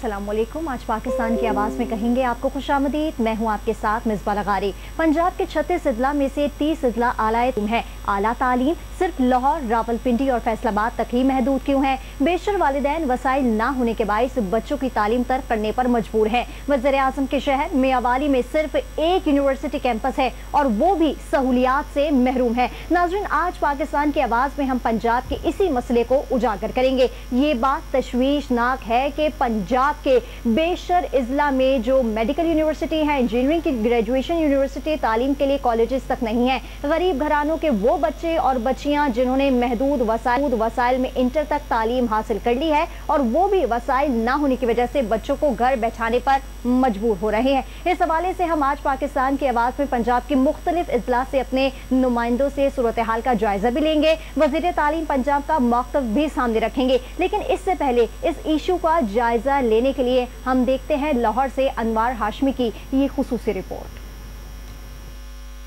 अस्सलाम वालेकुम। आज पाकिस्तान की आवाज़ में कहेंगे आपको खुशामदीद। मैं हूं आपके साथ मिसबा लगारी। पंजाब के 36 अजला में से 30 अजला आला है। आला तालीम सिर्फ लाहौर, रावलपिंडी और फैसलाबाद तक ही महदूद क्यों है? बेशतर वालिदैन वसाइल ना होने के बाइस बच्चों की तालीम तर्क करने पर मजबूर हैं। वज़ीर आज़म के शहर मियांवाली में सिर्फ एक यूनिवर्सिटी कैंपस है और वो भी सहूलियात से महरूम है। नाज़रीन, आज पाकिस्तान की आवाज़ में हम पंजाब के इसी मसले को उजागर करेंगे। ये बात तशवीशनाक है कि पंजाब के बेशतर अजला में जो मेडिकल यूनिवर्सिटी है, इंजीनियरिंग की ग्रेजुएशन यूनिवर्सिटी, तालीम के लिए कॉलेजेस तक नहीं है। गरीब घरानों के वो बच्चे और बच्चियां जिन्होंने महदूद वसाइल में इंटर तक तालीम हासिल कर ली है और वो भी वसाइल ना होने की वजह से बच्चों को घर बैठाने पर मजबूर हो रहे हैं। इस हवाले से हम आज पाकिस्तान की आवाज़ में पंजाब के मुख्तलिफ अजला से अपने नुमाइंदों से सूरत हाल का जायजा भी लेंगे। वज़ीर तालीम पंजाब का मौक़िफ़ भी सामने रखेंगे। लेकिन इससे पहले इस इशू का जायजा लेने के लिए हम देखते हैं लाहौर से अनवार हाशमी की ये खुसूसी रिपोर्ट।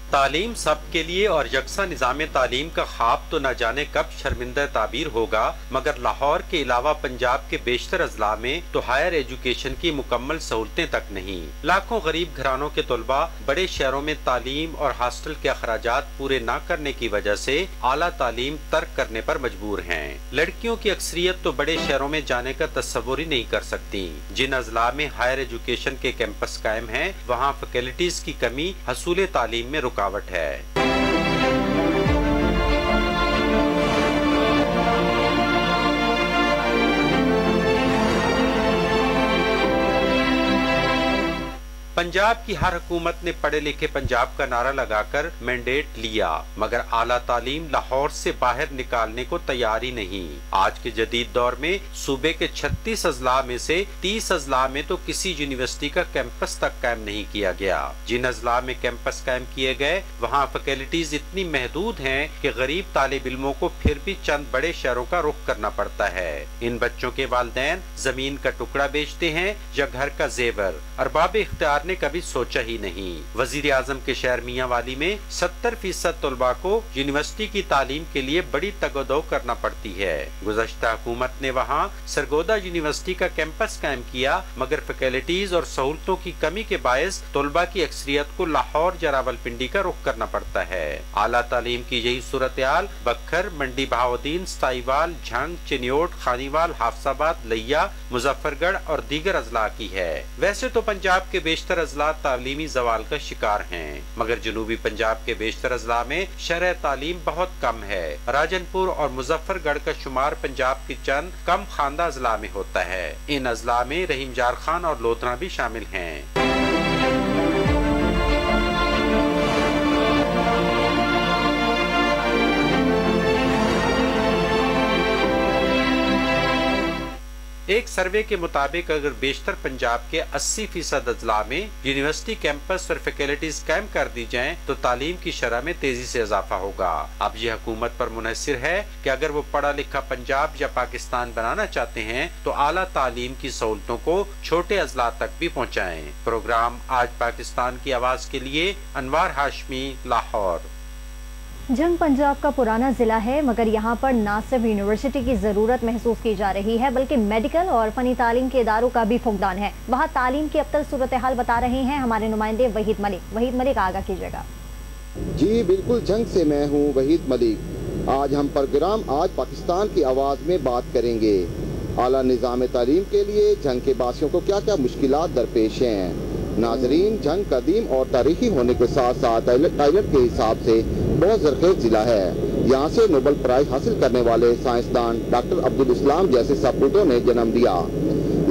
तालीम सब के लिए और यकसा निज़ाम तालीम का ख्वाब तो न जाने कब शर्मिंदा ताबीर होगा, मगर लाहौर के अलावा पंजाब के बेशतर अजला में तो हायर एजुकेशन की मुकम्मल सहूलतें तक नहीं। लाखों गरीब घरानों के तलबा बड़े शहरों में तालीम और हॉस्टल के अखराजात पूरे न करने की वजह से आला तालीम तर्क करने पर मजबूर हैं। लड़कियों की अक्सरियत तो बड़े शहरों में जाने का तस्वुर ही नहीं कर सकती। जिन अजला में हायर एजुकेशन के कैंपस कायम हैं, वहाँ फैकल्टीज की कमी हसूल तालीम में रुकावट है। पंजाब की हर हुकूमत ने पढ़े लिखे पंजाब का नारा लगाकर मैंडेट लिया, मगर आला तालीम लाहौर से बाहर निकालने को तैयार ही नहीं। आज के जदीद दौर में सूबे के 36 अजला में से 30 अजला में तो किसी यूनिवर्सिटी का कैंपस तक कायम नहीं किया गया। जिन अजला में कैंपस कायम किए गए, वहाँ फैकल्टीज इतनी महदूद हैं कि गरीब तालिब इल्मों को फिर भी चंद बड़े शहरों का रुख करना पड़ता है। इन बच्चों के वालिदैन जमीन का टुकड़ा बेचते हैं या घर का जेवर। अरबाब इख्तियार ने कभी सोचा ही नहीं। वजीर आजम के शहर मियांवाली में 70% तलबा को यूनिवर्सिटी की तालीम के लिए बड़ी तगदो करना पड़ती है। गुज़श्ता हुकूमत ने वहाँ सरगोदा यूनिवर्सिटी का कैंपस कायम किया, मगर फैकल्टीज और सहूलतों की कमी के बायस तलबा की अक्सरियत को लाहौर या रावलपिंडी का रुख करना पड़ता है। आला तालीम की यही सूरत हाल बखर, मंडी बहाउद्दीन, साहिवाल, झंग, चिन्योट, खानीवाल, हाफसाबाद, लिया, मुजफ्फरगढ़ और दीगर अजला की है। वैसे तो पंजाब के बेशतर अजला तालीमी जवाल का शिकार हैं, मगर जनूबी पंजाब के बेशतर अजला में शरह तालीम बहुत कम है। राजनपुर और मुजफ्फरगढ़ का शुमार पंजाब की चंद कम खानदा अजला में होता है। इन अजला में रहीम जार खान और लोधरा भी शामिल हैं। एक सर्वे के मुताबिक अगर बेशतर पंजाब के 80% अजला में यूनिवर्सिटी कैंपस और फैकल्टीज कायम कर दी जाएं, तो तालीम की शरह में तेजी से इजाफा होगा। अब यह हुकूमत पर मुनहसिर है कि अगर वो पढ़ा लिखा पंजाब या पाकिस्तान बनाना चाहते हैं तो आला तालीम की सहूलतों को छोटे अजला तक भी पहुँचाएं। प्रोग्राम आज पाकिस्तान की आवाज़ के लिए अनवार हाशमी, लाहौर। जंग पंजाब का पुराना ज़िला है, मगर यहाँ पर न सिर्फ यूनिवर्सिटी की ज़रूरत महसूस की जा रही है बल्कि मेडिकल और फ़नी तालीम के इदारों का भी फुकदान है। वहाँ तालीम की अबतर सूरत हाल बता रहे हैं हमारे नुमाइंदे वहीद मलिक। वहीद मलिक, आगाह कीजिएगा। जी बिल्कुल, जंग से मैं हूँ वहीद मलिक। आज हम प्रोग्राम आज पाकिस्तान की आवाज़ में बात करेंगे। आला निज़ाम तालीम के लिए जंग के बासियों को क्या क्या मुश्किलात दरपेश हैं। नाजरीन, जंग कदीम और तारीखी होने के साथ साथ टाइलट के हिसाब से बहुत ज़रखेज़ ज़िला है। यहाँ से नोबेल प्राइज़ हासिल करने वाले साइंसदान डॉक्टर अब्दुल इस्लाम जैसे सपूतों ने जन्म दिया।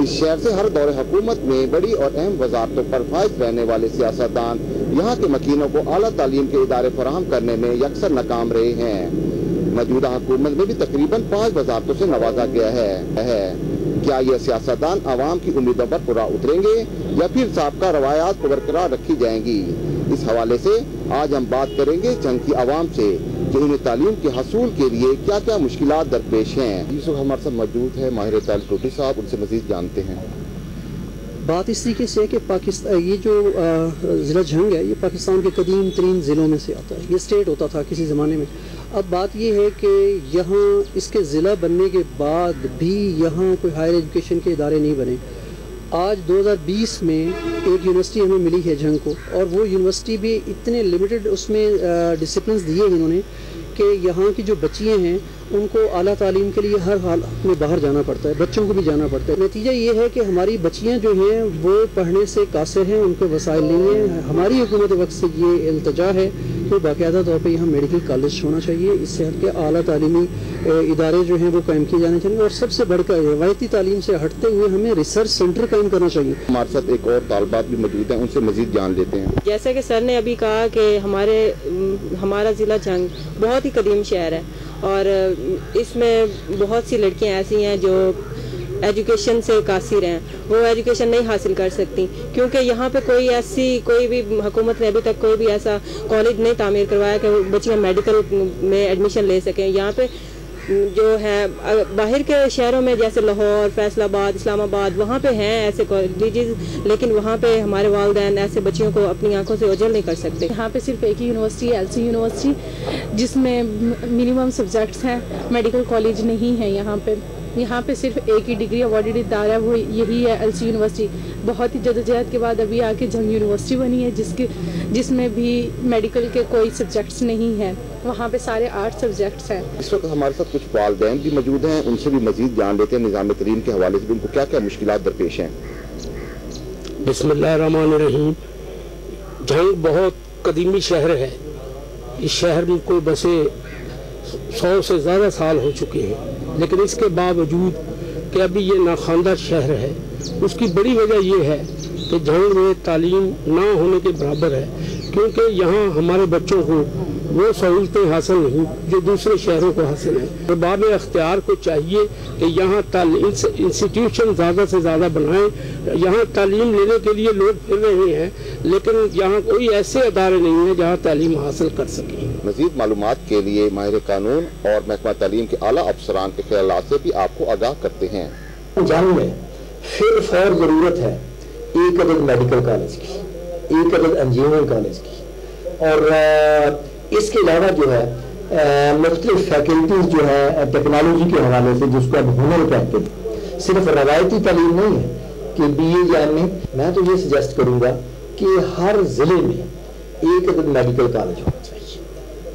इस शहर से हर दौर हुकूमत में बड़ी और अहम वजारतों पर फाइज रहने वाले सियासतदान यहाँ के मकीनों को आला तालीम के इदारे फराहम करने में यकसर नाकाम रहे हैं। मौजूदा हुकूमत में भी तकरीबन 5 वजारतों से नवाजा गया है। क्या ये सियासतदान आवाम की उम्मीदों पर पूरा उतरेंगे या फिर साबका रवायात को बरकरार रखी जाएंगी? इस हवाले से आज हम बात करेंगे जंग की आवाम से कि उन्हें तालीम के हसूल के लिए क्या क्या मुश्किलात दरपेश हैं। इस वक्त हमारे साथ मौजूद है माहिर तालीम टोटी साहब, उनसे मजीद जानते हैं। बात इस तरीके से है कि पाकिस्तान ये जो ज़िला जंग है, ये पाकिस्तान के कदीम तरीन ज़िलों में से आता है। ये स्टेट होता था किसी ज़माने में। अब बात यह है कि यहाँ इसके ज़िला बनने के बाद भी यहाँ कोई हायर एजुकेशन के इदारे नहीं बने। آج 2020 میں ایک یونیورسٹی ہمیں ملی ہے جھنگ کو، اور وہ یونیورسٹی بھی اتنے لمیٹڈ اس میں ڈسپلنس دیے انہوں نے کہ یہاں کی جو بچیاں ہیں ان کو اعلیٰ تعلیم کے لیے ہر حالت میں باہر جانا پڑتا ہے، بچوں کو بھی جانا پڑتا ہے۔ نتیجہ یہ ہے کہ ہماری بچیاں جو ہیں وہ پڑھنے سے قاصر ہیں، ان کو وسائل نہیں ہیں۔ ہماری حکومت وقت سے یہ التجا ہے کہ باقاعدہ طور پہ یہاں میڈیکل کالج ہونا چاہیے، اس سے ہٹ کے اعلیٰ تعلیمی ادارے جو ہیں وہ قائم کیے جانے چاہیے، اور سب سے بڑھ کر روایتی تعلیم سے ہٹتے ہوئے ہمیں ریسرچ سینٹر قائم کرنا چاہیے۔ ہمارے ساتھ ایک اور طالبات بھی موجود ہیں، ان سے مزید جان لیتے ہیں۔ جیسا کہ سر نے ابھی کہا کہ ہمارا ضلع جھنگ بہت ہی قدیم شہر ہے، اور اس میں بہت سی لڑکیاں ایسی ہیں جو ایجوکیشن سے قاصر ہیں، وہ ایجوکیشن نہیں حاصل کر سکتی، کیونکہ یہاں پہ کوئی بھی حکومت نے ابھی تک کوئی بھی ایسا کالج نہیں تعمیر کروایا کہ وہ بچیاں میڈیکل میں ایڈمیشن لے سکیں۔ یہاں پہ جو ہے باہر کے شہروں میں جیسے لاہور، فیصل آباد، اسلام آباد، وہاں پہ ہیں ایسے کالجز، لیکن وہاں پہ ہمارے والدین ایسے بچیوں کو اپنی آنکھوں سے اوجھل نہیں کر سکتے۔ یہاں پہ صرف ایک ہی یونیورسٹی ہے، LC یونیورسٹی، جس میں منیمم سبجیکٹس ہیں، میڈیکل کالج نہیں ہے یہاں پہ صرف ایک ہی ڈگری اوارڈڈ ادارہ ہے، وہ یہی ہے LC یونیورسٹی۔ بہت ہی جدوجہد کے بعد ابھی آ کے جھنگ یونیورسٹی بنی ہے، جس میں بھی میڈیکل کے کوئی سبجیکٹس نہیں ہیں، وہاں پہ سارے 8 سبجیکٹس ہیں۔ اس وقت ہمارے ساتھ کچھ والدین بھی موجود ہیں، ان سے بھی مزید جان لیتے ہیں نظام تعلیم کے حوالے سے ان کو کیا کیا مشکلات درپیش ہیں۔ بسم اللہ الرحمن الرحیم۔ جھنگ بہت قدیمی شہر ہے، اس شہر میں کوئی بسے 100 سے زیادہ سال ہو چکے ہیں، لیکن اس کے باوجود کہ ابھی یہ ناخواندہ شہر ہے، اس کی بڑی وجہ یہ ہے کہ جھنگ میں تعلیم نہ ہونے کے برابر ہے، کیونکہ یہاں ہمارے بچوں کو وہ سہولتیں حاصل نہیں جو دوسرے شہروں کو حاصل ہیں۔ ارباب اختیار کو چاہیے کہ یہاں انسٹیٹیوشن زیادہ سے زیادہ بنائیں۔ یہاں تعلیم لینے کے لیے لوگ پھر رہے ہیں، لیکن یہاں کوئی ایسے ادارے نہیں ہیں جہاں تعلیم حاصل کر سکیں۔ مزید معلومات کے لیے ماہر قانون اور محکمہ تعلیم کے اعلیٰ افسران کے خیالات سے بھی آپ کو آگاہ کرتے ہیں۔ جنگ میں صرف اور ضرورت ہے ایک عدد میڈیکل کالج کی، ایک عدد انجینئرنگ کالج کی، اور اس کے علاوہ جو ہے مختلف فیکلٹیز جو ہے ٹیکنالوجی کے حوالے سے، جس کو اب ہنر کہتے ہیں۔ صرف روایتی تعلیم نہیں ہے کہ BA یا MA، میں تو یہ سجیسٹ کروں گا کہ ہر ضلع میں ایک عدد میڈیکل کالج ہونا چاہیے،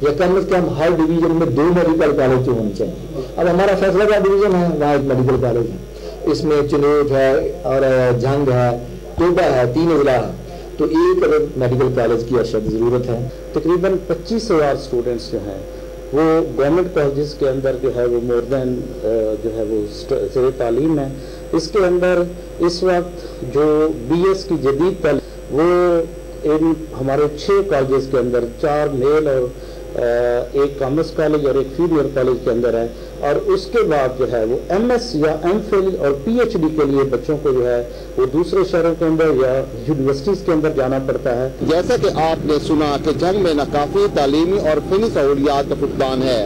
یا کم از کم ہر ڈویژن میں 2 میڈیکل کالج تو ہونی چاہیے۔ اب ہمارا فیصلہ کا ڈویژن ہے، وہاں ایک میڈیکل کالج ہے، اس میں چنوٹ ہے اور جھنگ ہے، ٹوبہ ہے، 3 اضلاع ہے، تو ایک عدد میڈیکل کالج کی اشد ضرورت ہے۔ تقریباً 25,000 اسٹوڈنٹس جو ہیں وہ گورنمنٹ کالجز کے اندر جو ہے وہ مور دین جو ہے وہ زیر تعلیم ہے۔ اس کے اندر اس وقت جو BS کی جدید تعلیم وہ ان ہمارے 6 کالجز کے اندر 4 میل اور ایک کامرس کالج اور ایک فیمیل کالج کے اندر ہے، اور اس کے بعد جو ہے وہ MS یا MPhil اور PhD کے لیے بچوں کو جو ہے وہ دوسرے شہروں کے اندر یا یونیورسٹیز کے اندر جانا پڑتا ہے۔ جیسا کہ آپ نے سنا کہ جنگ میں ناکافی تعلیمی اور فنی سہولیات کا فقدان ہے۔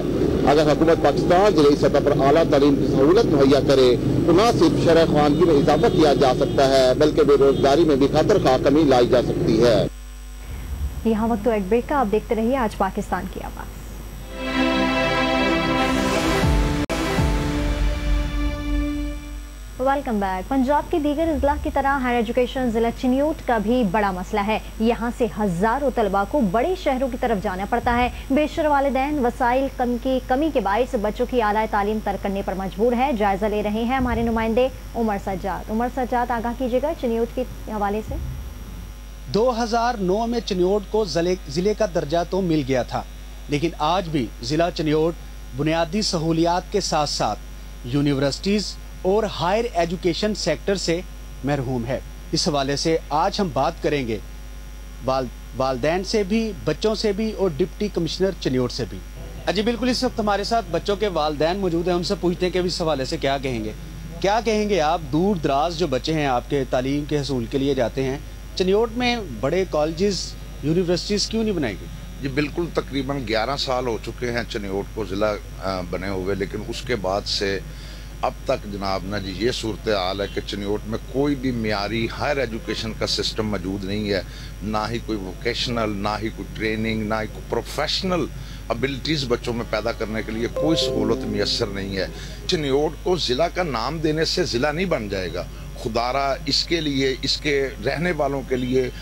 اگر حکومت پاکستان ضلعی سطح پر اعلیٰ تعلیم کی سہولت مہیا کرے تو نہ صرف شرح خواندگی میں اضافہ کیا جا سکتا ہے بلکہ بے روزگاری میں بھی خاطر خواہ کمی لائی جا سکتی ہے۔ یہاں وقت تو ایڈ بریک کا، آپ دیکھتے رہیے آج پاکستان کی آواز۔ Welcome back. پنجاب کے دیگر اضلاع کی طرح ہائر ایجوکیشن ضلع چنیوٹ کا بھی بڑا مسئلہ ہے۔ یہاں سے ہزاروں طلباء کو بڑے شہروں کی طرف جانا پڑتا ہے۔ بیشتر والدین وسائل کی کمی کے باعث بچوں کی اعلیٰ تعلیم ترک کرنے پر مجبور ہے۔ جائزہ لے رہے ہیں ہمارے نمائندے عمر سجاد، آگاہ کیجیے گا چنیوٹ کے حوالے سے۔ 2009 میں چنیوٹ کو ضلع کا درجہ تو مل گیا تھا، لیکن آج بھی ضلع چنیوٹ بنیادی سہولیات کے ساتھ ساتھ یونیورسٹیز اور ہائر ایجوکیشن سیکٹر سے محروم ہے۔ اس حوالے سے آج ہم بات کریں گے والدین سے بھی، بچوں سے بھی اور ڈپٹی کمشنر چنیوٹ سے بھی۔ جی بالکل، اس وقت ہمارے ساتھ بچوں کے والدین موجود ہیں، ہم سے پوچھتے ہیں کہ اس حوالے سے کیا کہیں گے آپ؟ دور دراز جو بچے ہیں آپ کے تعلیم کے حصول کے لیے جاتے ہیں، چنیوٹ میں بڑے کالجز یونیورسٹیز کیوں نہیں بنائی گئی؟ جی بالکل، تقریباً 11 سال ہو چکے ہیں چنیوٹ کو ضلع بنے ہوئے، لیکن اس کے بعد سے اب تک جناب نا جی یہ صورتحال ہے کہ چنیوٹ میں کوئی بھی معیاری ہائر ایجوکیشن کا سسٹم موجود نہیں ہے، نہ ہی کوئی ووکیشنل، نہ ہی کوئی ٹریننگ، نہ ہی کوئی پروفیشنل ابیلٹیز بچوں میں پیدا کرنے کے لیے کوئی سہولت میسر نہیں ہے۔ چنیوٹ کو ضلع کا نام دینے سے ضلع نہیں بن جائے گا، खुदारा इसके लिए, इसके रहने वालों के लिए,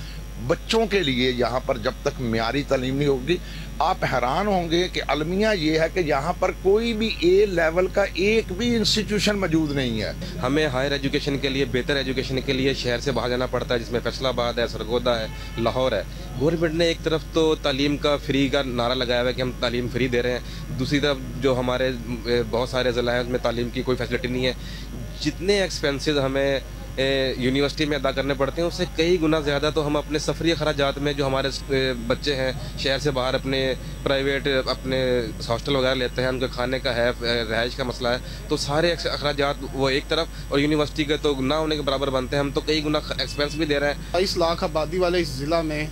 बच्चों के लिए यहाँ पर जब तक मियारी तालीम नहीं होगी, आप हैरान होंगे कि अलमिया ये है कि यहाँ पर कोई भी ए लेवल का एक भी इंस्टीट्यूशन मौजूद नहीं है। हमें हायर एजुकेशन के लिए, बेहतर एजुकेशन के लिए शहर से बाहर जाना पड़ता है, जिसमें फैसलाबाद है, सरगोदा है, लाहौर है। गवर्नमेंट ने एक तरफ तो तालीम का फ्री का नारा लगाया हुआ है कि हम तालीम फ्री दे रहे हैं, दूसरी तरफ जो हमारे बहुत सारे ज़िला हैं उसमें तालीम की कोई फैसिलिटी नहीं है। जितने एक्सपेंसेस हमें यूनिवर्सिटी में अदा करने पड़ते हैं उससे कई गुना ज़्यादा तो हम अपने सफरी अखराजात में, जो हमारे बच्चे हैं शहर से बाहर अपने प्राइवेट अपने हॉस्टल वगैरह लेते हैं, उनके खाने का है, रहाइश का मसला है, तो सारे अखराजात वो एक तरफ और यूनिवर्सिटी के तो ना होने के बराबर बनते हैं। हम तो कई गुना एक्सपेंस भी दे रहे हैं। 22 लाख आबादी वाले इस ज़िला में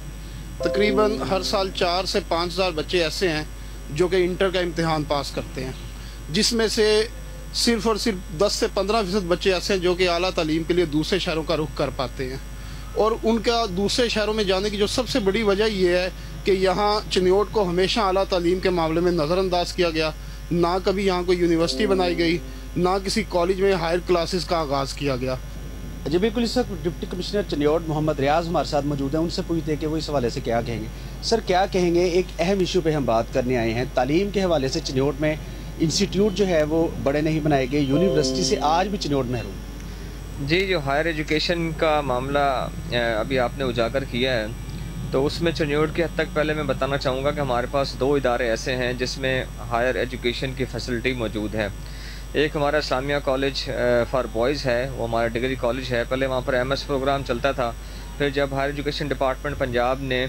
तकरीबन हर साल 4 से 5 हज़ार बच्चे ऐसे हैं जो कि इंटर का इम्तिहान पास करते हैं, जिसमें से सिर्फ और सिर्फ 10 से 15% बच्चे ऐसे हैं जो कि आला तालीम के लिए दूसरे शहरों का रुख कर पाते हैं। और उनका दूसरे शहरों में जाने की जो सबसे बड़ी वजह ये है कि यहाँ चिन्योट को हमेशा आला तालीम के मामले में नज़रअंदाज किया गया, ना कभी यहाँ कोई यूनिवर्सिटी बनाई गई, ना किसी कॉलेज में हायर क्लासेस का आगाज़ किया गया। जी बिल्कुल, इस वक्त डिप्टी कमिश्नर चिन्योट मोहम्मद रियाज हमारे साथ मौजूद हैं, उनसे पूछते हैं कि वो इस हवाले से क्या कहेंगे। सर क्या कहेंगे, एक अहम इशू पे हम बात करने आए हैं, तालीम के हवाले से चिन्योट में इंस्टीट्यूट जो है वो बड़े नहीं बनाए गए, यूनिवर्सिटी से आज भी चिन्योट महरूम। जी, जो हायर एजुकेशन का मामला अभी आपने उजागर किया है, तो उसमें चिन्योट की हद तक पहले मैं बताना चाहूँगा कि हमारे पास 2 इदारे ऐसे हैं जिसमें हायर एजुकेशन की फैसिलिटी मौजूद है। एक हमारा इस्लामिया कॉलेज फॉर बॉयज़ है, वो हमारा डिग्री कॉलेज है। पहले वहाँ पर MS प्रोग्राम चलता था, फिर जब हायर एजुकेशन डिपार्टमेंट पंजाब ने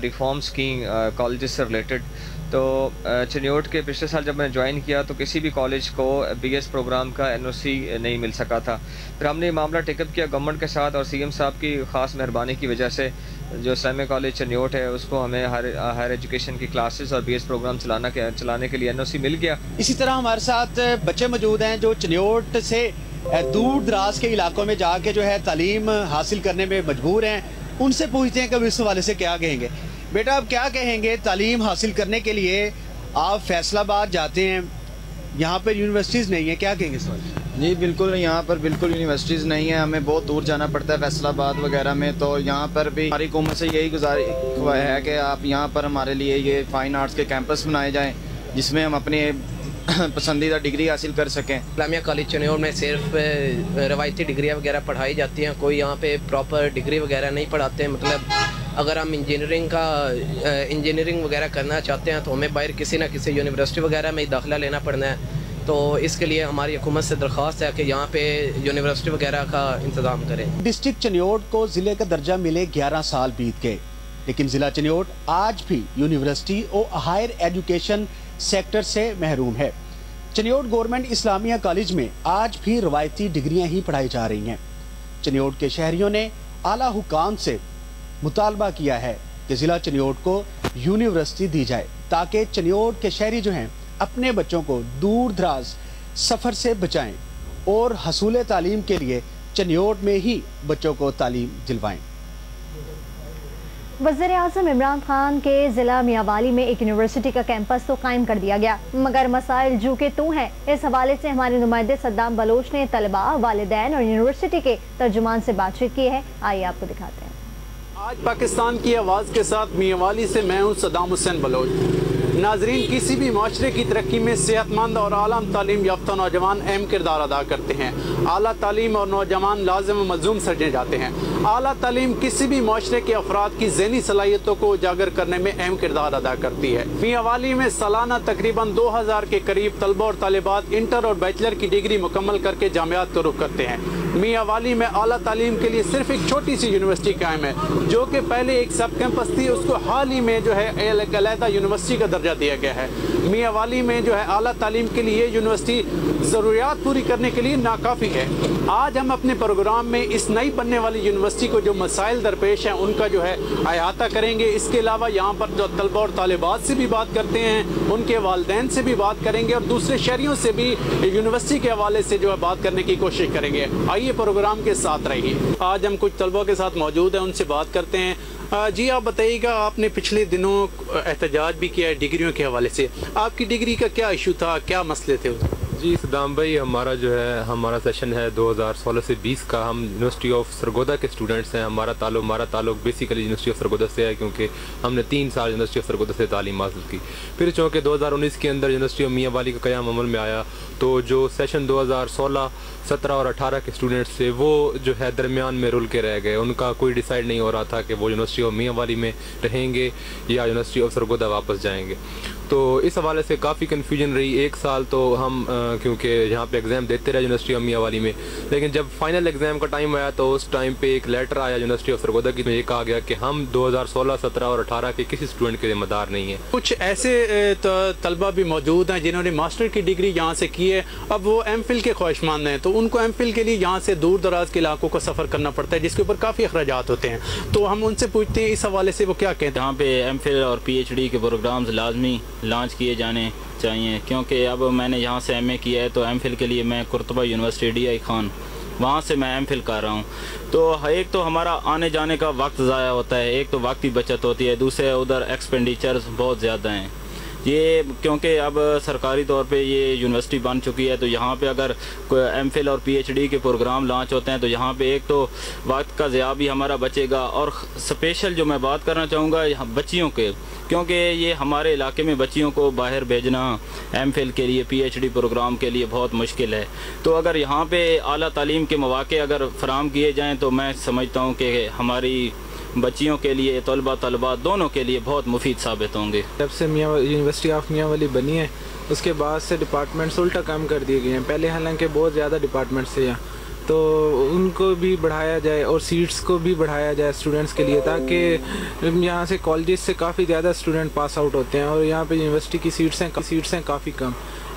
रिफॉर्म्स की कॉलेज से रिलेटेड, तो चिन्योट के पिछले साल जब मैंने ज्वाइन किया तो किसी भी कॉलेज को BS प्रोग्राम का NOC नहीं मिल सका था। फिर हमने ये मामला टेकअप किया गवर्नमेंट के साथ, और CM साहब की ख़ास मेहरबानी की वजह से जो इस्लामिया कॉलेज चिन्योट है उसको हमें हायर एजुकेशन की क्लासेस और BS प्रोग्राम चलाने के लिए NOC मिल गया। इसी तरह हमारे साथ बच्चे मौजूद हैं जो चिन्योट से दूर दराज के इलाकों में जाके जो है तालीम हासिल करने में मजबूर हैं, उनसे पूछते हैं कि इस हवाले से क्या कहेंगे। बेटा आप क्या कहेंगे, तालीम हासिल करने के लिए आप फैसलाबाद जाते हैं, यहाँ पर यूनिवर्सिटीज़ नहीं है, क्या कहेंगे इस बारे? जी बिल्कुल, यहाँ पर बिल्कुल यूनिवर्सिटीज़ नहीं है, हमें बहुत दूर जाना पड़ता है फैसलाबाद वगैरह में। तो यहाँ पर भी हमारी हुकूमत से यही गुजारिश हुआ है कि आप यहाँ पर हमारे लिए ये फ़ाइन आर्ट्स के कैंपस बनाए जाएँ जिसमें हम अपने पसंदीदा डिग्री हासिल कर सकें। इस्लामिया कॉलेज चिन्योट में सिर्फ रवायती डिग्रियाँ वगैरह पढ़ाई जाती हैं, कोई यहाँ पे प्रॉपर डिग्री वगैरह नहीं पढ़ाते हैं। मतलब अगर हम इंजीनियरिंग वगैरह करना चाहते हैं तो हमें बाहर किसी न किसी यूनिवर्सिटी वगैरह में दाखिला लेना पड़ना है। तो इसके लिए हमारी हुकूमत से दरख्वास्त है कि यहाँ पे यूनिवर्सिटी वगैरह का इंतज़ाम करें। डिस्ट्रिक्ट चिन्योट को ज़िले का दर्जा मिले 11 साल बीत गए, लेकिन ज़िला चिन्योट आज भी यूनिवर्सिटी और हायर एजुकेशन सेक्टर से महरूम है। चिन्योट गवर्नमेंट इस्लामिया कॉलेज में आज भी रवायती डिग्रियां ही पढ़ाई जा रही हैं। चिन्योट के शहरियों ने आला हुकाम से मुतालबा किया है कि ज़िला चिन्योट को यूनिवर्सिटी दी जाए ताकि चिन्योट के शहरी जो हैं अपने बच्चों को दूर दराज सफ़र से बचाएं और हसूल तालीम के लिए चिन्योट में ही बच्चों को तालीम दिलवाएं। वज़ीर आज़म इमरान खान के ज़िला मियांवाली में एक यूनिवर्सिटी का कैंपस तो कायम कर दिया गया, मगर मसाइल जो के तू हैं। इस हवाले से हमारे नुमाइंदे सद्दाम बलोच ने तलबा, वालिदैन और यूनिवर्सिटी के तर्जुमान से बातचीत की है। आइए आपको दिखाते हैं। आज पाकिस्तान की आवाज़ के साथ मियांवाली से मैं हूँ सद्दाम हुसैन बलोच। नाजरीन, किसी भी माशरे की तरक्की में सेहतमंद और आला तालीम याफ्ता नौजवान अहम किरदार अदा करते हैं। आला तालीम और नौजवान लाजिम मज़ूम समझे जाते हैं। आला तालीम किसी भी माशरे के अफराद की ज़हनी सलाहियतों को उजागर करने में अहम किरदार अदा करती है। मियांवाली में सालाना तकरीबन 2000 के करीब तलबा और तालिबात इंटर और बैचलर की डिग्री मुकम्मल करके जामियात को रुख करते हैं। मियांवाली में आला तालीम के लिए सिर्फ एक छोटी सी यूनिवर्सिटी कायम है, जो कि पहले एक सब कैंपस थी, उसको हाल ही में जो है एक अलहदा यूनिवर्सिटी का दर्जा दिया गया है। मियांवाली में जो है आला तालीम के लिए यूनिवर्सिटी ज़रूरियात पूरी करने के लिए नाकाफ़ी है। आज हम अपने प्रोग्राम में इस नई बनने वाली यूनिवर्सिटी को जो मसाइल दरपेश हैं उनका जो है अहाता करेंगे। इसके अलावा यहाँ पर जो तलबा और तालिबात से भी बात करते हैं, उनके वालिदैन से भी बात करेंगे और दूसरे शहरियों से भी यूनिवर्सिटी के हवाले से जो है बात करने की कोशिश करेंगे। आइए प्रोग्राम के साथ रहिए। आज हम कुछ तलबा के साथ मौजूद हैं, उनसे बात करते हैं। जी आप बताइएगा, आपने पिछले दिनों एहतजाज भी किया है डिग्रियों के हवाले से, आपकी डिग्री का क्या इशू था, क्या मसले थे? جی صدام بھائی، ہمارا سیشن ہے 2016 سے 20 کا. ہم یونیورسٹی آف سرگودا کے اسٹوڈنٹس ہیں. ہمارا تعلق بیسیکلی یونیورسٹی آف سرگودا سے ہے، کیونکہ ہم نے 3 سال یونیورسٹی آف سرگودا سے تعلیم حاصل کی. پھر چونکہ 2019 کے اندر یونیورسٹی آف میاں والی کا قیام عمل میں آیا، تو جو سیشن 2016، 17 اور 18 کے اسٹوڈنٹس تھے وہ جو ہے درمیان میں رل کے رہ گئے. ان کا کوئی ڈیسائیڈ نہیں ہو رہا تھا کہ وہ یونیورسٹی آف میاں والی میں رہیں گے یا یونیورسٹی آف سرگودا واپس جائیں گے. تو اس حوالے سے کافی کنفیوژن رہی. 1 سال تو ہم کیونکہ یہاں پہ ایگزام دیتے رہے یونیورسٹی آف میاں والی میں، لیکن جب فائنل ایگزام کا ٹائم آیا تو اس ٹائم پہ ایک لیٹر آیا یونیورسٹی آف سرگودا کی، میں یہ کہا گیا کہ ہم 2016، 17 اور 18 کے کسی اسٹوڈنٹ کے ذمہ دار نہیں ہیں. کچھ ایسے طلبہ بھی موجود ہیں جنہوں نے ماسٹر کی ڈگری یہاں سے کی ہے، اب وہ ایم فل کے خواہشمند ہیں، تو ان کو ایم فل کے لیے یہاں سے دور دراز کے علاقوں کا سفر کرنا پڑتا ہے، جس کے اوپر کافی اخراجات ہوتے ہیں. تو ہم ان سے پوچھتے ہیں اس حوالے سے وہ کیا کہتے ہیں. یہاں پہ ایم فل اور پی ایچ ڈی کے پروگرامز لازمی لانچ کیے جانے چاہیے، کیونکہ اب میں نے یہاں سے ایم اے کیا ہے تو ایم فل کے لیے میں قرطبہ یونیورسٹی ڈی آئی خان وہاں سے میں ایم فل کر رہا ہوں. تو ایک تو ہمارا آنے جانے کا وقت ضائع ہوتا ہے، ایک تو وقت کی بچت ہوتی ہے، دوسرے ادھر ایکسپینڈیچرز بہت زیادہ ہیں. یہ کیونکہ اب سرکاری طور پہ یہ یونیورسٹی بن چکی ہے، تو یہاں پہ اگر کوئی ایم فل اور پی ایچ ڈی کے پروگرام لانچ ہوتے ہیں تو یہاں پہ ایک تو وقت کا ضیاع بھی ہمارا بچے گا، اور اسپیشل جو میں بات کرنا چاہوں گا بچیوں کے، کیونکہ یہ ہمارے علاقے میں بچیوں کو باہر بھیجنا ایم فل کے لیے، پی ایچ ڈی پروگرام کے لیے بہت مشکل ہے. تو اگر یہاں پہ اعلیٰ تعلیم کے مواقع اگر فراہم کیے جائیں تو میں سمجھتا ہوں کہ ہماری بچیوں کے لیے، طلباء دونوں کے لیے بہت مفید ثابت ہوں گے. جب سے یونیورسٹی آف میاں والی بنی ہے اس کے بعد سے ڈپارٹمنٹس الٹا کم کر دیے گئے ہیں. پہلے حالانکہ بہت زیادہ ڈپارٹمنٹس تھے یہاں، تو ان کو بھی بڑھایا جائے اور سیٹس کو بھی بڑھایا جائے اسٹوڈنٹس کے لیے، تاکہ یہاں سے کالجز سے کافی زیادہ اسٹوڈنٹ پاس آؤٹ ہوتے ہیں اور یہاں پہ یونیورسٹی کی سیٹس ہیں کافی کم.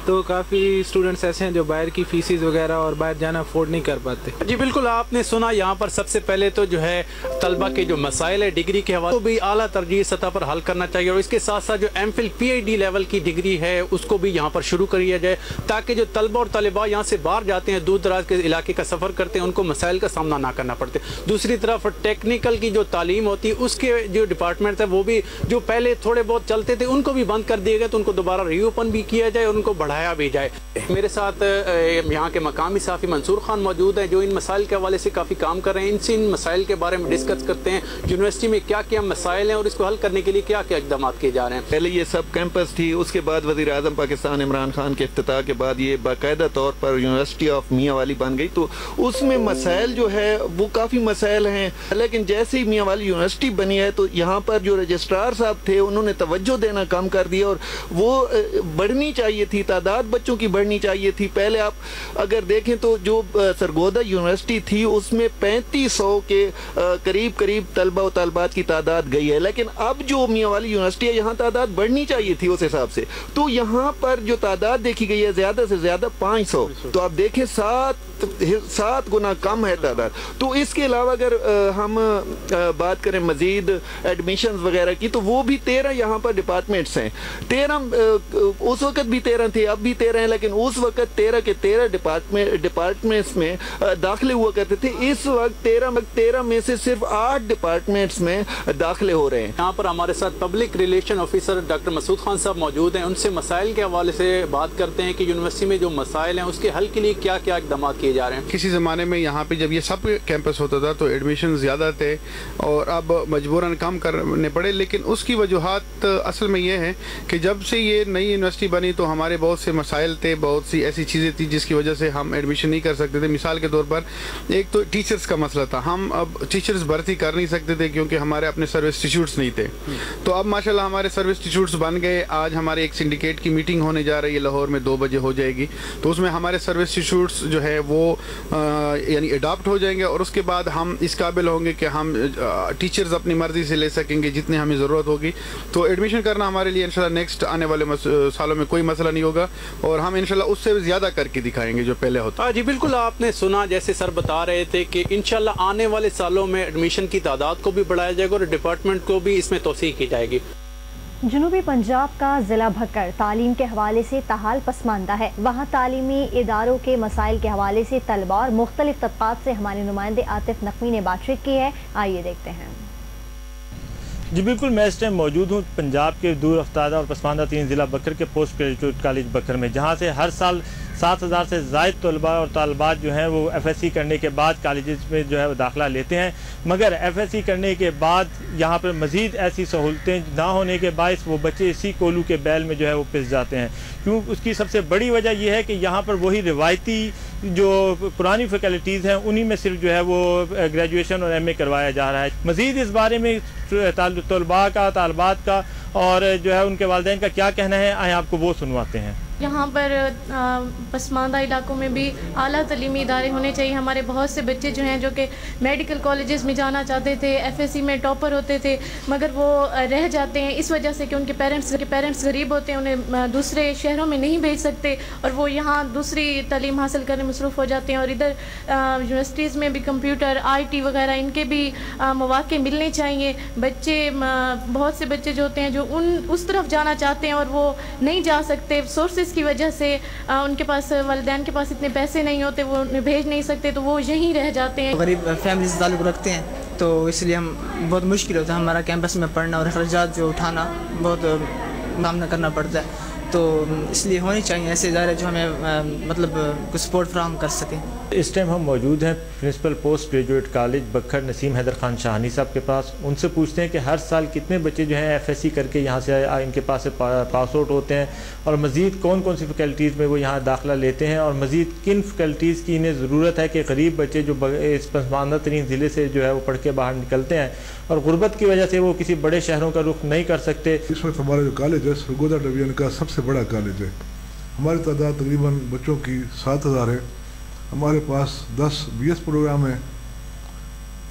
تو کافی اسٹوڈنٹس ایسے ہیں جو باہر کی فیسز وغیرہ اور باہر جانا افورڈ نہیں کر پاتے. جی بالکل، آپ نے سنا یہاں پر سب سے پہلے تو جو ہے طلبہ کے جو مسائل ہے ڈگری کے حوالے بھی اعلیٰ ترجیح سطح پر حل کرنا چاہیے، اور اس کے ساتھ ساتھ جو M Phil P H D level کی ڈگری ہے اس کو بھی یہاں پر شروع کیا جائے، تاکہ جو طلبہ اور طالبات یہاں سے باہر جاتے ہیں، دور دراز کے علاقے کا سفر کرتے ہیں، ان کو مسائل کا سامنا نہ کرنا پڑتے. دوسری طرف ٹیکنیکل کی جو تعلیم ہوتی ہے اس کے جو ڈپارٹمنٹ ہے وہ بھی جو پہلے تھوڑے بہت چلتے تھے ان کو بھی بند کر دیے گئے، تو ان کو دوبارہ ری اوپن بھی کیا جائے اور ان کو بڑھایا بھی جائے. میرے ساتھ یہاں کے مقامی صحافی منصور خان موجود ہیں جو ان مسائل کے حوالے سے کافی کام کر رہے ہیں. ان مسائل کے بارے میں ڈسکس کرتے ہیں، یونیورسٹی میں کیا کیا مسائل ہیں اور اس کو حل کرنے کے لیے کیا کیا اقدامات کیے جا رہے ہیں. پہلے یہ سب کیمپس تھی، اس کے بعد وزیر اعظم پاکستان عمران خان کے افتتاح کے بعد یہ باقاعدہ طور پر یونیورسٹی آف میاں والی بن گئی. تو اس میں مسائل جو ہے وہ کافی مسائل ہیں، لیکن جیسے ہی میاں والی یونیورسٹی بنی ہے تو یہاں پر جو رجسٹرار صاحب تھے انہوں نے توجہ دینا کم کر دیا، اور وہ بڑھنی چاہیے تھی، تعداد بچوں کی بڑھنی چاہیے تھی. پہلے آپ اگر دیکھیں تو جو سرگودا یونیورسٹی تھی اس میں 3500 کے قریب طلبہ و طالبات کی تعداد گئی ہے، لیکن اب جو میاں والی یونیورسٹی ہے یہاں تعداد بڑھنی چاہیے تھی اس حساب سے. تو یہاں پر جو تعداد دیکھی گئی ہے زیادہ سے زیادہ 500، تو آپ دیکھیں 7 گنا کم ہے تعداد. تو اس کے علاوہ اگر ہم بات کریں مزید ایڈمیشنز وغیرہ کی تو وہ بھی 13 یہاں پر ڈپارٹمنٹس ہیں. 13 اس وقت بھی 13 تھے، اب بھی 13 ہیں، لیکن اس وقت 13 کے 13 ڈپارٹمنٹس میں داخلے ہوا کرتے تھے. اس وقت 13 میں سے صرف 8 ڈپارٹمنٹس میں داخلے ہو رہے ہیں. یہاں پر ہمارے ساتھ پبلک ریلیشن آفیسر ڈاکٹر مسعود خان صاحب موجود ہیں. ان سے مسائل کے حوالے سے بات کرتے ہیں کہ یونیورسٹی میں جو مسائل ہیں اس کے حل کے لیے کیا کیا اقدامات کیے جا رہے ہیں. کسی زمانے میں یہاں پہ جب یہ سب کیمپس ہوتا تھا تو ایڈمیشن زیادہ تھے اور اب مجبوراً کم کرنے پڑے، لیکن اس کی وجوہات اصل میں یہ ہے کہ جب سے یہ نئی یونیورسٹی بنی تو ہمارے بہت سے مسائل تھے، بہت سی ایسی چیزیں تھی جس کی وجہ سے ہم ایڈمیشن نہیں کر سکتے تھے. مثال کے طور پر ایک تو ٹیچرز کا مسئلہ تھا، ہم اب ٹیچرز بھرتی کر نہیں سکتے تھے کیونکہ ہمارے اپنے سروس انسٹیٹیوٹس نہیں تھے. تو اب ماشاءاللہ ہمارے سروس انسٹیٹیوٹس بن گئے. آج ہمارے ایک سنڈیکیٹ کی میٹنگ ہونے جا رہی ہے لاہور میں، 2 بجے ہو جائے گی. تو اس میں ہمارے سروس انسٹیٹیوٹس جو ہے وہ یعنی اڈاپٹ ہو جائیں گے، اور اس کے بعد ہم اس قابل ہوں گے کہ ہم ٹیچرز اپنی مرضی سے لے سکیں گے جتنے ہمیں ضرورت ہوگی. تو ایڈمیشن کرنا ہمارے لیے انشاءاللہ نیکسٹ آنے والے سالوں میں کوئی مسئلہ نہیں ہوگا، اور ہم انشاءاللہ اس سے زیادہ کر کے دکھائیں گے جو پہلے ہوتا. جی بالکل، آپ نے سنا جیسے سر بتا رہے تھے کہ انشاءاللہ آنے والے سالوں میں ایڈمیشن کی تعداد کو بھی بڑھایا جائے گا اور ڈپارٹمنٹ کو بھی اس میں توسیع کی جائے گی. جنوبی پنجاب کا ضلع بھکر تعلیم کے حوالے سے تاحال پسماندہ ہے. وہاں تعلیمی اداروں کے مسائل کے حوالے سے طلباء اور مختلف طبقات سے ہمارے نمائندے عاطف نقوی نے بات چیت کی ہے. آئیے دیکھتے ہیں. جی بالکل، میں اس ٹائم موجود ہوں پنجاب کے دور افتادہ اور پسماندہ 3 ضلع بکر کے پوسٹ گریجویٹ کالج بکر میں، جہاں سے ہر سال 7,000 से ज़ायद तलबा और तालबात जो हैं वो FSC करने के बाद कॉलेजेस में जो है वो दाखिला लेते हैं, मगर FSC करने के बाद यहाँ पर मज़ीद ऐसी सहूलतें ना होने के बायस वो बच्चे इसी कोलू के बैल में जो है वो पिस जाते हैं। क्यों? उसकी सबसे बड़ी वजह यह है कि यहाँ पर वही रिवायती जो पुरानी फैकल्टीज़ हैं उन्हीं में सिर्फ जो है वो ग्रेजुएशन और MA करवाया जा रहा है। मज़ीद इस बारे में तलबा का, तालबात का और जो है उनके वालिदैन का क्या कहना है, आए आपको वो सुनवाते हैं। यहाँ पर पसमानदा इलाकों में भी आला तलीमी इदारे होने चाहिए। हमारे बहुत से बच्चे जो हैं जो कि मेडिकल कॉलेजेस में जाना चाहते थे, FSC में टॉपर होते थे, मगर वो रह जाते हैं इस वजह से कि उनके पेरेंट्स गरीब होते हैं, उन्हें दूसरे शहरों में नहीं भेज सकते और वो यहाँ दूसरी तालीम हासिल करने में मसरूफ़ हो जाते हैं। और इधर यूनिवर्सिटीज़ में भी कंप्यूटर, IT वगैरह इनके भी मौक़े मिलने चाहिए। बच्चे बहुत से बच्चे जो होते हैं जो उस तरफ जाना चाहते हैं और वो नहीं जा सकते, सोर्सेस की वजह से उनके पास वालिदैन के पास इतने पैसे नहीं होते, वो उन्हें भेज नहीं सकते, तो वो यहीं रह जाते हैं। गरीब फैमिली से ताल्लुक़ रखते हैं तो इसलिए हम बहुत मुश्किल होता है हमारा कैंपस में पढ़ना और अखराजात जो उठाना बहुत सामना करना पड़ता है। तो इसलिए होनी चाहिए ऐसे इदारे जो हमें मतलब कुछ सपोर्ट फराहम कर सकें। इस टाइम हम मौजूद हैं प्रिंसिपल पोस्ट ग्रेजुएट कॉलेज बखर नसीम हैदर खान शाहानी साहब के पास। उनसे पूछते हैं कि हर साल कितने बच्चे जो हैं FSC करके यहाँ से इनके पास से पास आउट होते हैं और मज़ीद कौन कौन सी फ़ैकल्टीज़ में वो यहाँ दाखिला लेते हैं और मज़ीद किन फ़ैकल्टीज़ की इन्हें ज़रूरत है कि गरीब बच्चे जो इस पसमानदा तरीन ज़िले से जो है वो पढ़ के बाहर निकलते हैं और गुर्बत की वजह से वो किसी बड़े शहरों का रुख नहीं कर सकते। इस वक्त हमारा जो कॉलेज है सरगोदा डिवीज़न का सबसे बड़ा कॉलेज है। हमारी तादाद तकरीबन बच्चों की 7,000 है। हमारे पास 10 BS प्रोग्राम है,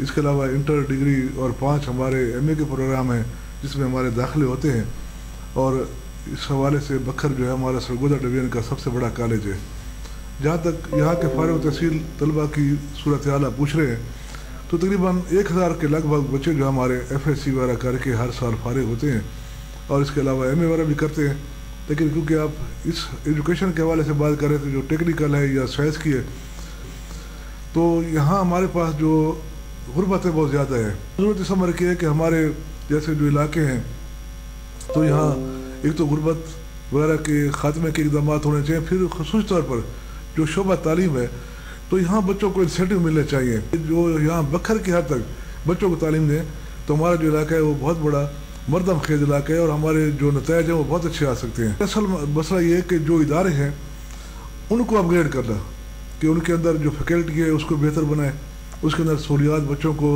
इसके अलावा इंटर डिग्री और 5 हमारे MA के प्रोग्राम हैं जिसमें हमारे दाखिले होते हैं। और इस हवाले से बखर जो है हमारा सरगोदा डिवीज़न का सबसे बड़ा कॉलेज है। जहाँ तक यहाँ के फारिग तहसील तलबा की सूरत हाल आप पूछ रहे हैं तो तकरीबन 1,000 के लगभग बच्चे जो हमारे FSC वगैरह करके हर साल फारिग होते हैं और इसके अलावा MA वगैरह भी करते हैं। लेकिन क्योंकि आप इस एजुकेशन के हवाले से बात कर रहे थे जो टेक्निकल है या साइंस की है, तो यहाँ हमारे पास जो गुर्बत है बहुत ज़्यादा है। ज़रूरत इस अमर की है कि हमारे जैसे जो इलाके हैं तो यहाँ एक तो गुर्बत वगैरह के ख़ात्मे के इक़दाम होने चाहिए, फिर ख़ुसूस तौर पर जो शोबा तालीम है तो यहाँ बच्चों को इंसेंटिव मिलने चाहिए जो यहाँ बखर की हद तक बच्चों को तालीम दें। तो हमारा जो इलाका है वो बहुत बड़ा मरदम खेज इलाका है और हमारे जो नतीजे हैं वो बहुत अच्छे आ सकते हैं। असल मसला ये है कि जो इदारे हैं उनको अपग्रेड करना, कि उनके अंदर जो फैकल्टी है उसको बेहतर बनाए, उसके अंदर सहूलियात बच्चों को।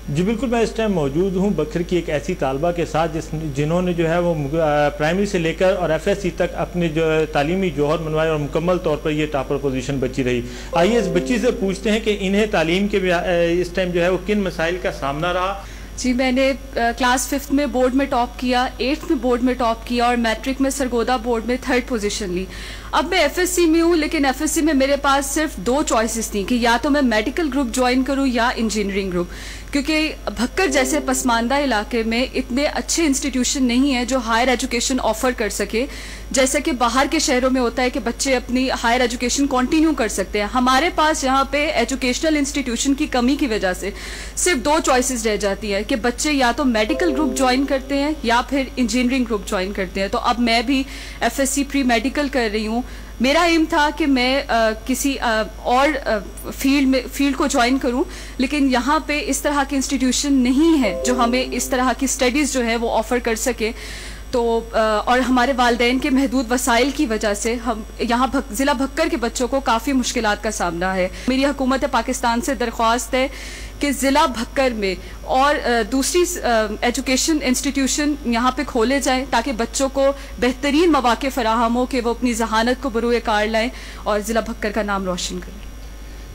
जी बिल्कुल, मैं इस टाइम मौजूद हूँ बखर की एक ऐसी तालबा के साथ जिन्होंने जो है वो प्राइमरी से लेकर और FSC तक अपने जो तालीमी जौहर मनवाए और मुकम्मल तौर पर ये टॉपर पोजीशन बची रही। आइए इस बच्ची से पूछते हैं कि इन्हें तालीम के इस टाइम जो है वो किन मसाइल का सामना रहा। जी, मैंने क्लास 5th में बोर्ड में टॉप किया, 8th में बोर्ड में टॉप किया और मैट्रिक में सरगोदा बोर्ड में 3rd पोजीशन ली। अब मैं FSC में हूँ, लेकिन FSC में मेरे पास सिर्फ 2 चॉइसेस थी कि या तो मैं मेडिकल ग्रुप ज्वाइन करूँ या इंजीनियरिंग ग्रुप, क्योंकि भक्कर जैसे पसमानदा इलाके में इतने अच्छे इंस्टीट्यूशन नहीं है जो हायर एजुकेशन ऑफर कर सके, जैसे कि बाहर के शहरों में होता है कि बच्चे अपनी हायर एजुकेशन कंटिन्यू कर सकते हैं। हमारे पास यहाँ पे एजुकेशनल इंस्टीट्यूशन की कमी की वजह से सिर्फ 2 चॉइसेस रह जाती है कि बच्चे या तो मेडिकल ग्रुप ज्वाइन करते हैं या फिर इंजीनियरिंग ग्रुप ज्वाइन करते हैं। तो अब मैं भी FSC प्री मेडिकल कर रही हूँ। मेरा एम था कि मैं किसी और फील्ड को ज्वाइन करूं, लेकिन यहाँ पे इस तरह के इंस्टीट्यूशन नहीं है जो हमें इस तरह की स्टडीज़ जो है वो ऑफ़र कर सके। तो और हमारे वालिदैन के महदूद वसाइल की वजह से हम यहाँ ज़िला भक्कर के बच्चों को काफ़ी मुश्किलात का सामना है। मेरी हुकूमत पाकिस्तान से दरख्वास्त है कि ज़िला भक्कर में और दूसरी एजुकेशन इंस्टीट्यूशन यहाँ पे खोले जाएं ताकि बच्चों को बेहतरीन मौक़े फराहम हो कि वो अपनी जहानत को बरूए कार लाएं और ज़िला भक्कर का नाम रोशन करें।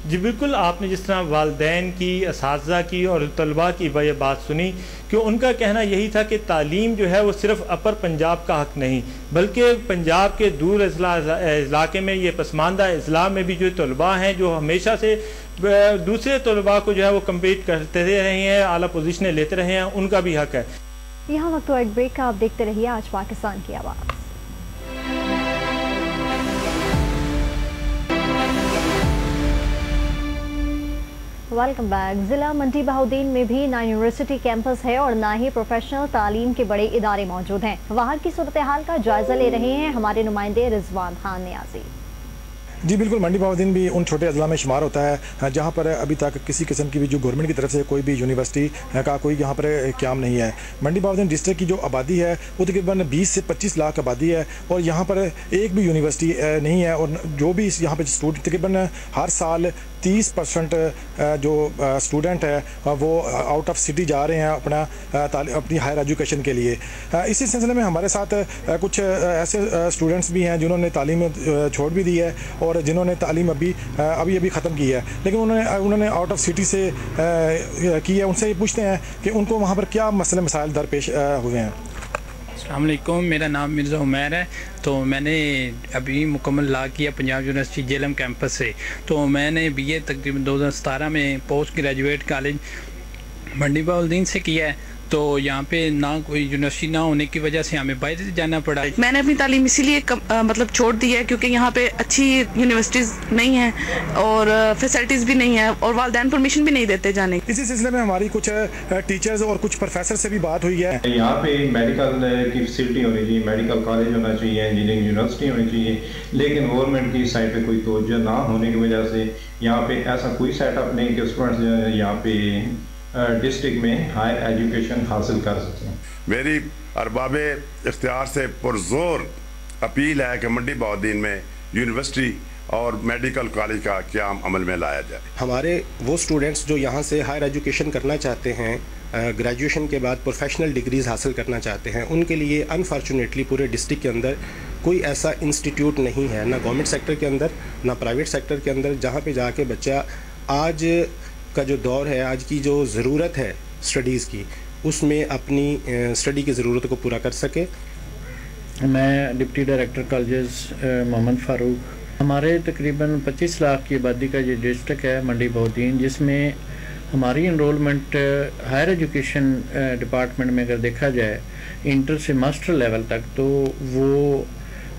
जी बिल्कुल, आपने जिस तरह वालिदैन की, असातिज़ा की और तलबा की ये बात सुनी कि उनका कहना यही था कि तालीम जो है वो सिर्फ अपर पंजाब का हक़ नहीं बल्कि पंजाब के दूर इलाके में ये पसमानदा अजला में भी जो तलबा हैं जो हमेशा से दूसरे तलबा को जो है वो कम्पीट करते रहे हैं, आला पोजीशनें लेते रहे हैं, उनका भी हक़ है। यहाँ वक्त एक ब्रेक का, आप देखते रहिए आज पाकिस्तान की आवाज़। Welcome back. ज़िला मंडी बहाउद्दीन में भी ना यूनिवर्सिटी कैंपस है और ना ही प्रोफेशनल तालीम के बड़े इदारे मौजूद हैं। वहाँ की सूरत हाल का जायजा ले रहे हैं हमारे नुमाइंदे रिजवान खान नियाजी। जी बिल्कुल, मंडी बहाउद्दीन भी उन छोटे अजला में शुमार होता है जहाँ पर अभी तक किसी किस्म की भी जो गवर्नमेंट की तरफ से कोई भी यूनिवर्सिटी का कोई यहाँ पर क़याम नहीं है। मंडी बहाउद्दीन डिस्ट्रिक्ट की जो आबादी है वो तकरीबन 20 से 25 लाख आबादी है और यहाँ पर एक भी यूनिवर्सिटी नहीं है। और जो भी यहाँ पर स्टूडेंट तकरीबन हर साल 30% जो स्टूडेंट है वो आउट ऑफ सिटी जा रहे हैं अपनी हायर एजुकेशन के लिए। इसी सिलसिले में हमारे साथ कुछ ऐसे स्टूडेंट्स भी हैं जिन्होंने तालीम छोड़ भी दी है और जिन्होंने तालीम अभी ख़त्म की है, लेकिन उन्होंने आउट ऑफ सिटी से की है। उनसे ये पूछते हैं कि उनको वहाँ पर क्या मसले मसाइल दरपेश हुए हैं। अस्सलाम वालेकुम, मेरा नाम मिर्ज़ा उमैर है। तो मैंने अभी मुकम्मल ला किया पंजाब यूनिवर्सिटी जेलम कैंपस से। तो मैंने बीए तकरीबन 2017 में पोस्ट ग्रेजुएट कॉलेज मंडी बहाउद्दीन से किया है। तो यहाँ पे ना कोई यूनिवर्सिटी ना होने की वजह से हमें बाहर से जाना पड़ा। मैंने अपनी तालीम इसीलिए मतलब छोड़ दी है क्योंकि यहाँ पे अच्छी यूनिवर्सिटीज़ नहीं हैं और फैसिलिटीज़ भी नहीं है और वालिदैन परमिशन भी नहीं देते जाने की। इसी सिलसिले में हमारी कुछ टीचर्स और कुछ प्रोफेसर से भी बात हुई है। यहाँ पे मेडिकल की फैसिलिटी होनी चाहिए, मेडिकल कॉलेज होना चाहिए, इंजीनियरिंग यूनिवर्सिटी होनी चाहिए, लेकिन गवर्नमेंट की साइड पे कोई तवज्जो ना होने की वजह से यहाँ पे ऐसा कोई सेटअप नहीं कि स्टूडेंट्स यहाँ पे डिस्ट्रिक्ट में हायर एजुकेशन हासिल कर सकें। मेरी अरबाब इख्तियार से पुरजोर अपील है कि मंडी बहाउद्दीन में यूनिवर्सिटी और मेडिकल कॉलेज का क़याम अमल में लाया जाए। हमारे वो स्टूडेंट्स जो यहाँ से हायर एजुकेशन करना चाहते हैं, ग्रेजुएशन के बाद प्रोफेशनल डिग्रीज़ हासिल करना चाहते हैं, उनके लिए अनफॉर्चुनेटली पूरे डिस्ट्रिक्ट के अंदर कोई ऐसा इंस्टीट्यूट नहीं है, ना गवर्नमेंट सेक्टर के अंदर ना प्राइवेट सेक्टर के अंदर, जहाँ पे जाके बच्चा आज का जो दौर है, आज की जो ज़रूरत है स्टडीज़ की, उसमें अपनी स्टडी की ज़रूरत को पूरा कर सके। मैं deputy director colleges Mohammad Farooq. हमारे तकरीबन 25 लाख की आबादी का ये डिस्ट्रिक्ट है मंडी बहाउद्दीन, जिसमें हमारी इनरोलमेंट हायर एजुकेशन डिपार्टमेंट में अगर देखा जाए इंटर से मास्टर लेवल तक, तो वो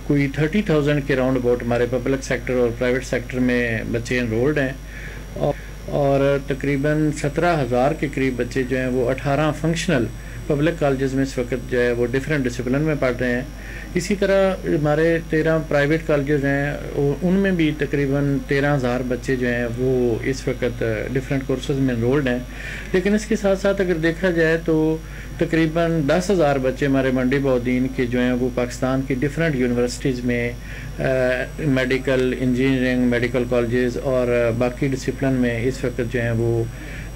कोई 30,000 के राउंड अबाउट हमारे पब्लिक सेक्टर और प्राइवेट सेक्टर में बच्चे इनरोल्ड हैं और तकरीबन 17,000 के करीब बच्चे जो हैं वो 18 फंक्शनल पब्लिक कॉलेजेस में इस वक्त जो है वो डिफरेंट डिसिप्लिन में पढ़ रहे हैं। इसी तरह हमारे 13 प्राइवेट कॉलेजेस हैं, उनमें भी तकरीबन 13,000 बच्चे जो हैं वो इस वक्त डिफरेंट कोर्सेज में इनरोल्ड हैं। लेकिन इसके साथ साथ अगर देखा जाए तो तकरीबन 10,000 बच्चे हमारे मंडी बहाउद्दीन के जो हैं वो पाकिस्तान की डिफरेंट यूनिवर्सिटीज़ में मेडिकल, इंजीनियरिंग, मेडिकल कॉलेजेस और बाकी डिसिप्लिन में इस वक्त जो हैं वो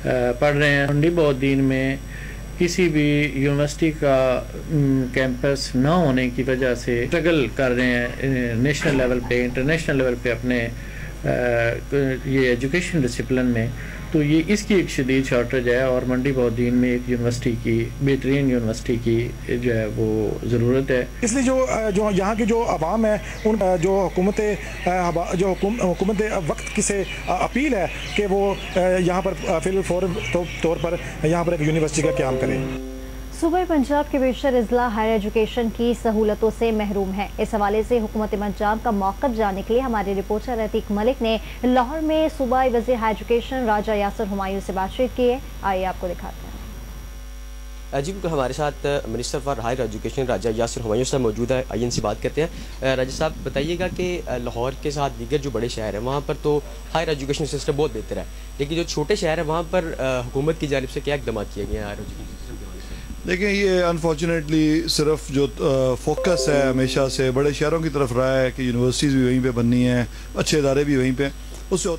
पढ़ रहे हैं। मंडी बहाउद्दीन में किसी भी यूनिवर्सिटी का कैंपस ना होने की वजह से स्ट्रगल कर रहे हैं नेशनल लेवल पे, इंटरनेशनल लेवल पे अपने ये एजुकेशन डिसिप्लिन में। तो ये इसकी एक शदीद शॉर्टेज है और मंडी बहाउद्दीन में एक यूनिवर्सिटी की, बेहतरीन यूनिवर्सिटी की जो है वो ज़रूरत है। इसलिए जो यहाँ की जो आवाम है, उन जो हुकूमत वक्त से अपील है कि वो यहाँ पर फिलफौर तौर पर यहाँ पर एक यूनिवर्सिटी का क़याम करें। सूबे पंजाब के बेशतर अजला हायर एजुकेशन की सहूलतों से महरूम है। इस हवाले से हुकूमत पंजाब का मौक़िफ़ जानने के लिए हमारे रिपोर्टर अतीक मलिक ने लाहौर में सूबाई वज़ीर हायर एजुकेशन राजा यासिर हुमायूं से बातचीत की है। आइए आपको दिखाते हैं। जी बिल्कुल, हमारे साथ मिनिस्टर फॉर हायर एजुकेशन राजा यासिर हुमायूं साहब मौजूद है। आइए इनसे बात करते हैं। राजा साहब, बताइएगा कि लाहौर के साथ दीगर जो बड़े शहर हैं वहाँ पर तो हायर एजुकेशन सिस्टम बहुत बेहतर है, लेकिन जो छोटे शहर हैं वहाँ पर हुकूमत की जानिब से क्या इक़दाम किए गए हैं हायर एजुकेशन सिस्टम? देखिए, ये अनफॉर्चुनेटली सिर्फ जो फोकस है हमेशा से बड़े शहरों की तरफ रहा है कि यूनिवर्सिटीज़ भी वहीं पे बननी है, अच्छे इदारे भी वहीं पे, उससे